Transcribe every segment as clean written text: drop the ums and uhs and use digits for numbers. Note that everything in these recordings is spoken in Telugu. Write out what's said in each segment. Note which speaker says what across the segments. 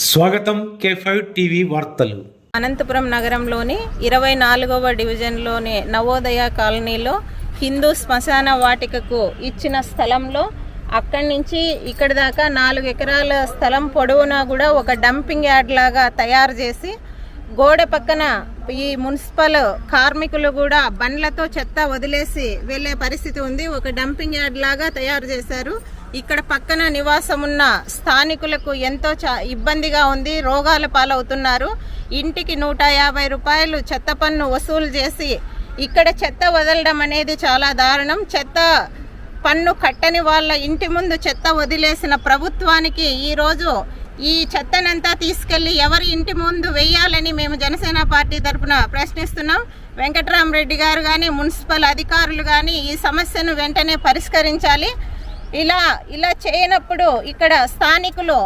Speaker 1: స్వాగతం K5 టీవీ వార్తలు.
Speaker 2: అనంతపురం నగరంలోని 24వ డివిజన్లోని నవోదయ కాలనీలో హిందూ శ్మశాన వాటికకు ఇచ్చిన స్థలంలో అక్కడి నుంచి ఇక్కడి దాకా 4 ఎకరాల స్థలం పొడవునా కూడా ఒక డంపింగ్ యార్డ్ లాగా తయారు చేసి గోడ పక్కన ఈ మున్సిపల్ కార్మికులు కూడా బండ్లతో చెత్త వదిలేసి వెళ్ళే పరిస్థితి ఉంది. ఒక డంపింగ్ యార్డ్ లాగా తయారు చేశారు. ఇక్కడ పక్కన నివాసం ఉన్న స్థానికులకు ఎంతో ఇబ్బందిగా ఉంది, రోగాల పాలవుతున్నారు. ఇంటికి 150 రూపాయలు చెత్త పన్ను వసూలు చేసి ఇక్కడ చెత్త వదలడం అనేది చాలా దారుణం. చెత్త పన్ను కట్టని వాళ్ళ ఇంటి ముందు చెత్త వదిలేసిన ప్రభుత్వానికి ఈరోజు ఈ చెత్తనంతా తీసుకెళ్లి ఎవరి ఇంటి ముందు వేయాలని మేము జనసేన పార్టీ తరఫున ప్రశ్నిస్తున్నాం. వెంకటరామరెడ్డి గారు కానీ మున్సిపల్ అధికారులు కానీ ఈ సమస్యను వెంటనే పరిష్కరించాలి. ఇలా చేయనప్పుడు ఇక్కడ స్థానికులు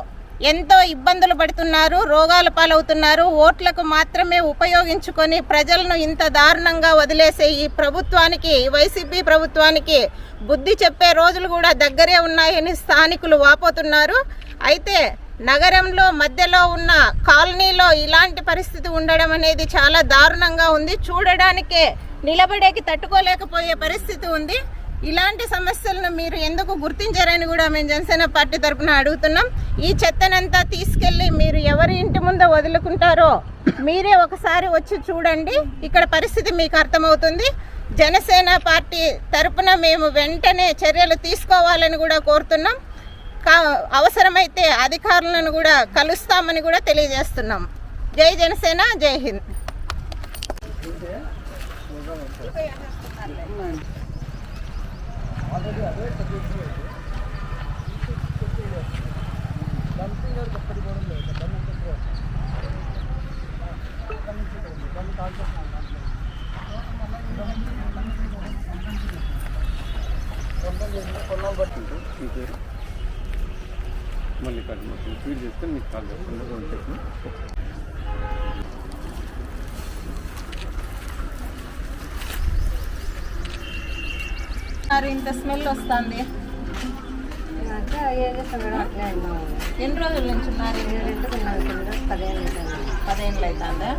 Speaker 2: ఎంతో ఇబ్బందులు పడుతున్నారు, రోగాల పాలవుతున్నారు. ఓట్లకు మాత్రమే ఉపయోగించుకొని ప్రజలను ఇంత దారుణంగా వదిలేసే ఈ ప్రభుత్వానికి, వైసీపీ ప్రభుత్వానికి బుద్ధి చెప్పే రోజులు కూడా దగ్గరే ఉన్నాయని స్థానికులు వాపోతున్నారు. అయితే నగరంలో మధ్యలో ఉన్న కాలనీలో ఇలాంటి పరిస్థితి ఉండడం అనేది చాలా దారుణంగా ఉంది. చూడడానికే నిలబడేకి తట్టుకోలేకపోయే పరిస్థితి ఉంది. ఇలాంటి సమస్యలను మీరు ఎందుకు గుర్తించారని కూడా మేము జనసేన పార్టీ తరఫున అడుగుతున్నాం. ఈ చెత్తనంతా తీసుకెళ్ళి మీరు ఎవరి ఇంటి ముందు వదులుకుంటారో మీరే ఒకసారి వచ్చి చూడండి. ఇక్కడ పరిస్థితి మీకు అర్థమవుతుంది. జనసేన పార్టీ తరఫున మేము వెంటనే చర్యలు తీసుకోవాలని కూడా కోరుతున్నాం. అవసరమైతే అధికారులను కూడా కలుస్తామని కూడా తెలియజేస్తున్నాం. జై జనసేన, జై హింద్.
Speaker 3: మళ్ళీ కాదు మొత్తం ఫీడ్ చేస్తే మీకు కాల్ చేస్తుంది.
Speaker 2: ఇంత స్మెల్ వస్తుంది. ఎన్ని రోజుల నుంచి ఉన్నారు?
Speaker 4: 15
Speaker 2: అవుతుందా?